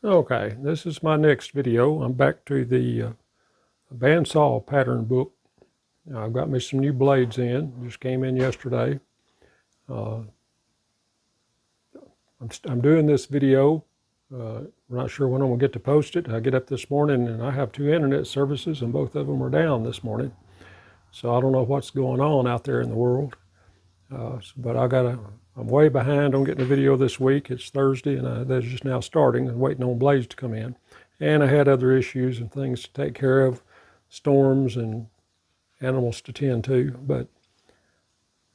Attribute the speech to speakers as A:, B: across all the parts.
A: Okay, this is my next video. I'm back to the bandsaw pattern book. I've got me some new blades in, just came in yesterday. I'm doing this video, not sure when I'm gonna get to post it. I get up this morning and I have two internet services and both of them are down this morning. So I don't know what's going on out there in the world. But I'm way behind on getting a video this week. It's Thursday and they're just now starting and waiting on blades to come in. And I had other issues and things to take care of, storms and animals to tend to. But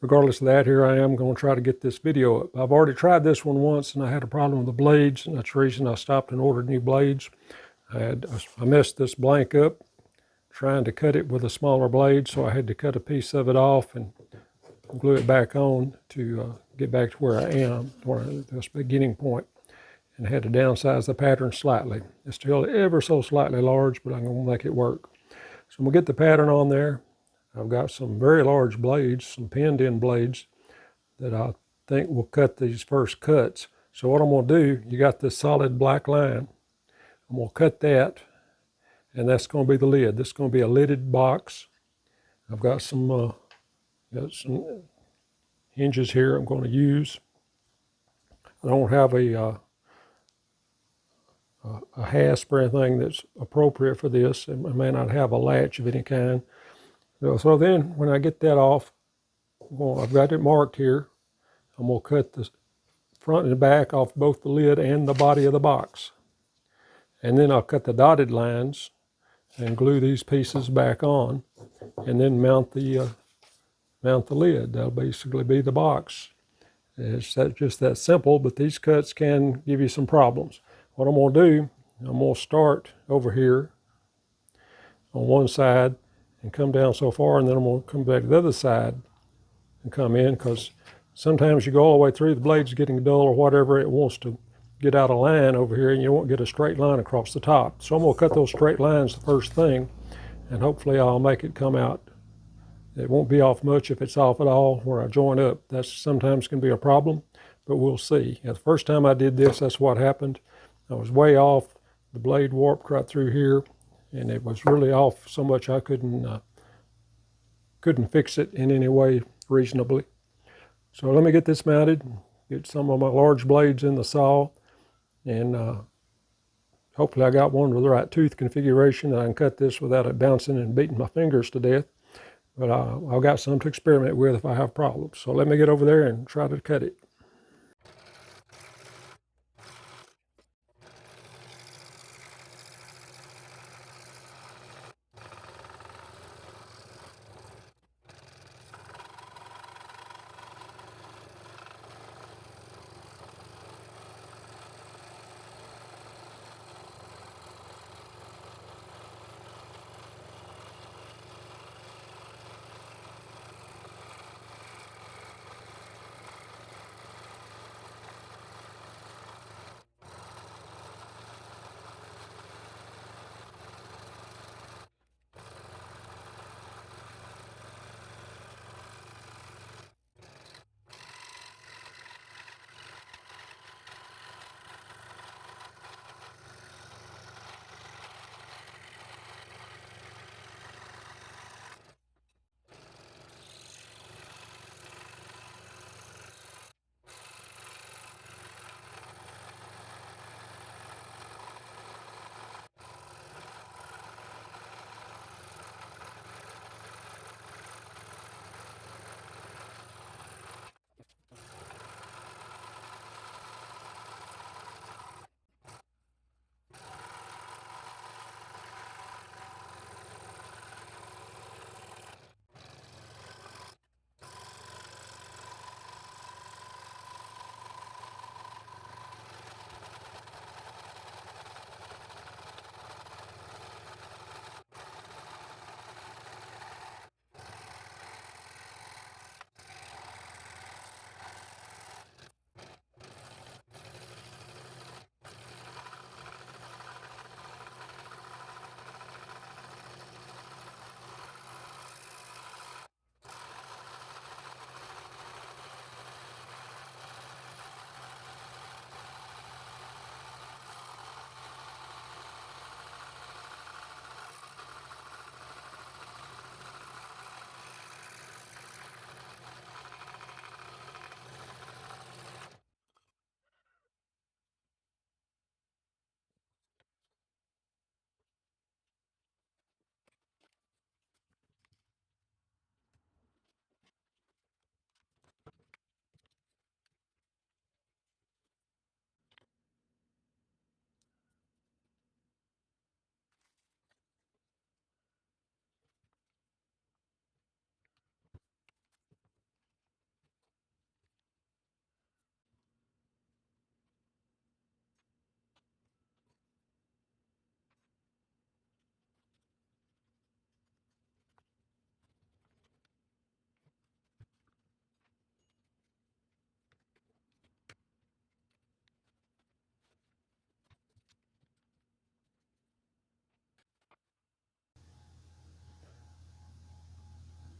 A: regardless of that, here I am going to try to get this video up. I've already tried this one once and I had a problem with the blades, and that's the reason I stopped and ordered new blades. I messed this blank up trying to cut it with a smaller blade, so I had to cut a piece of it off and glue it back on to get back to where I am, this beginning point, and I had to downsize the pattern slightly. It's still ever so slightly large, but I'm going to make it work. So I'm going to get the pattern on there. I've got some very large blades, some pinned in blades that I think will cut these first cuts. So what I'm going to do, you got this solid black line. I'm going to cut that, and that's going to be the lid. This is going to be a lidded box. I've got some hinges here I'm going to use. I don't have a hasp or anything that's appropriate for this. I may not have a latch of any kind. So then when I get that off, I've got it marked here. I'm going to cut the front and back off both the lid and the body of the box. And then I'll cut the dotted lines and glue these pieces back on, and then mount the lid. That'll basically be the box. It's just that simple, but these cuts can give you some problems. What I'm going to do, I'm going to start over here on one side and come down so far, and then I'm going to come back to the other side and come in, because sometimes you go all the way through, the blade's getting dull or whatever, it wants to get out of line over here and you won't get a straight line across the top. So I'm going to cut those straight lines the first thing, and hopefully I'll make it come out. It won't be off much if it's off at all where I join up. That's sometimes can be a problem, but we'll see. The first time I did this, that's what happened. I was way off. The blade warped right through here, and it was really off so much I couldn't fix it in any way reasonably. So let me get this mounted, get some of my large blades in the saw, and hopefully I got one with the right tooth configuration that I can cut this without it bouncing and beating my fingers to death. But I've got some to experiment with if I have problems. So let me get over there and try to cut it.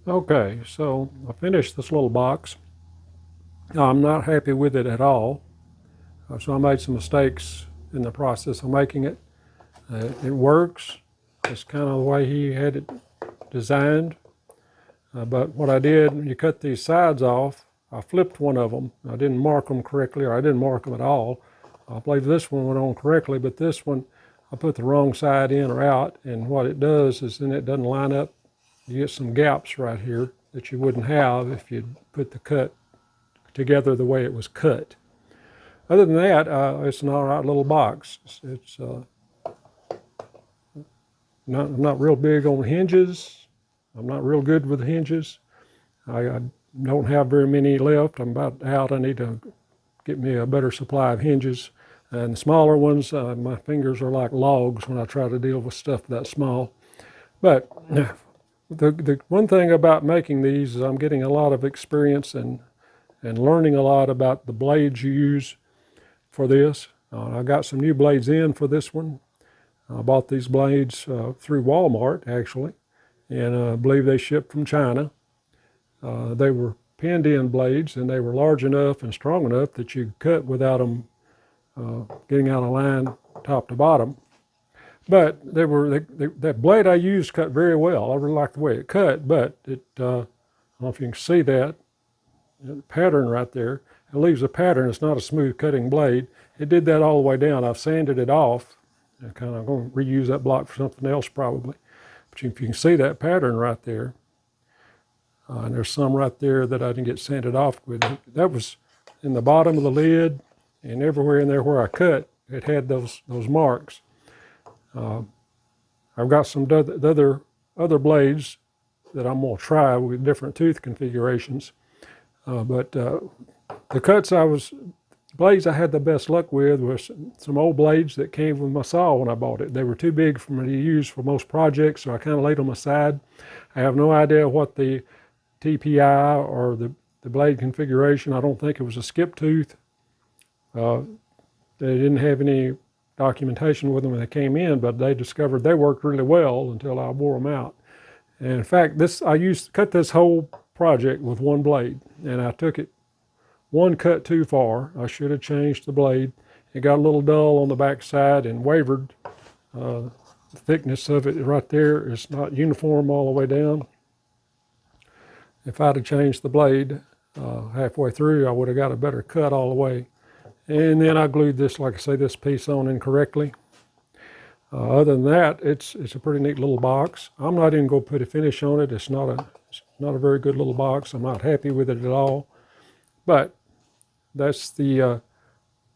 A: Okay, so I finished this little box. I'm not happy with it at all. So I made some mistakes in the process of making it. It works. It's kind of the way he had it designed. But what I did, when you cut these sides off, I flipped one of them. I didn't mark them correctly, or I didn't mark them at all. I believe this one went on correctly, but this one, I put the wrong side in or out, and what it does is then it doesn't line up. You get some gaps right here that you wouldn't have if you'd put the cut together the way it was cut. Other than that, it's an all right little box. It's I'm not real big on hinges. I'm not real good with hinges. I don't have very many left. I'm about out. I need to get me a better supply of hinges. And the smaller ones, my fingers are like logs when I try to deal with stuff that small. But the one thing about making these is I'm getting a lot of experience and learning a lot about the blades you use for this. I got some new blades in for this one. I bought these blades through Walmart, actually, and I believe they shipped from China. They were pinned-in blades, and they were large enough and strong enough that you could cut without them getting out of line top to bottom. But that blade I used cut very well. I really like the way it cut, but I don't know if you can see that pattern right there. It leaves a pattern. It's not a smooth cutting blade. It did that all the way down. I've sanded it off. I'm kind of going to reuse that block for something else probably. But if you can see that pattern right there, and there's some right there that I didn't get sanded off with. That was in the bottom of the lid, and everywhere in there where I cut, it had those marks. I've got some other blades that I'm going to try with different tooth configurations. But the blades I had the best luck with was some old blades that came with my saw when I bought it. They were too big for me to use for most projects, so I kind of laid them aside. I have no idea what the TPI or the blade configuration. I don't think it was a skip tooth. They didn't have any documentation with them when they came in, but they discovered they worked really well until I wore them out. And in fact, I cut this whole project with one blade, and I took it one cut too far. I should have changed the blade. It got a little dull on the back side and wavered. The thickness of it right there is not uniform all the way down. If I'd have changed the blade halfway through, I would have got a better cut all the way. And then I glued this, like I say, this piece on incorrectly. Other than that, it's a pretty neat little box. I'm not even going to put a finish on it. It's not a very good little box. I'm not happy with it at all. But that's the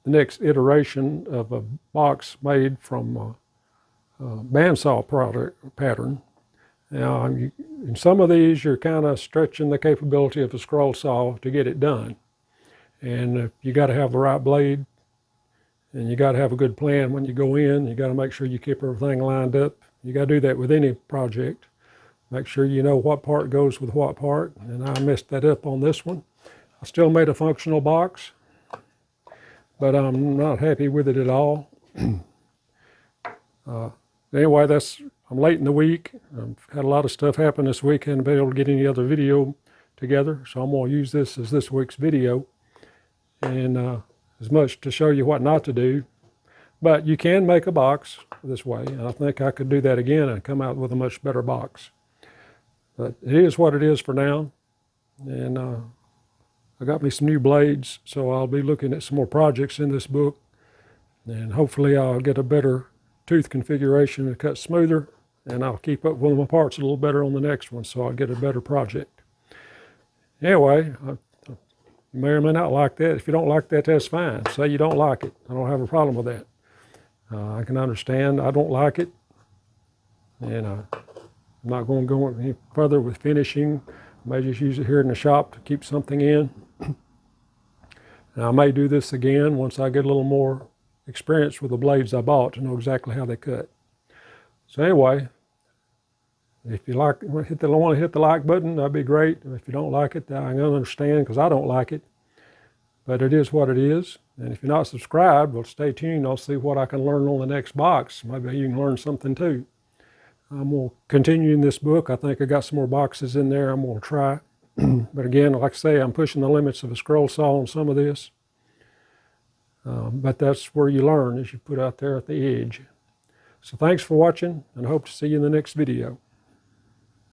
A: next iteration of a box made from bandsaw pattern. Now, in some of these, you're kind of stretching the capability of a scroll saw to get it done. And you got to have the right blade, and you got to have a good plan when you go in. You got to make sure you keep everything lined up. You got to do that with any project. Make sure you know what part goes with what part, and I messed that up on this one. I still made a functional box, but I'm not happy with it at all. Anyway, I'm late in the week. I've had a lot of stuff happen this week. Hadn't been able to get any other video together, so I'm going to use this as this week's video, and as much to show you what not to do. But you can make a box this way, and I think I could do that again and come out with a much better box. But it is what it is for now, and I got me some new blades, so I'll be looking at some more projects in this book, and hopefully I'll get a better tooth configuration and cut smoother, and I'll keep up with my parts a little better on the next one, so I'll get a better project. Anyway, you may or may not like that. If you don't like that, that's fine. Say you don't like it. I don't have a problem with that. I can understand I don't like it, and I'm not going to go any further with finishing. I may just use it here in the shop to keep something in. And I may do this again once I get a little more experience with the blades I bought to know exactly how they cut. So anyway, if you want to hit the like button, that'd be great. If you don't like it, I can understand, because I don't like it. But it is what it is. And if you're not subscribed, well, stay tuned. I'll see what I can learn on the next box. Maybe you can learn something too. I'm going to continue in this book. I think I got some more boxes in there I'm going to try. But again, like I say, I'm pushing the limits of a scroll saw on some of this. But that's where you learn, as you put out there at the edge. So thanks for watching, and I hope to see you in the next video.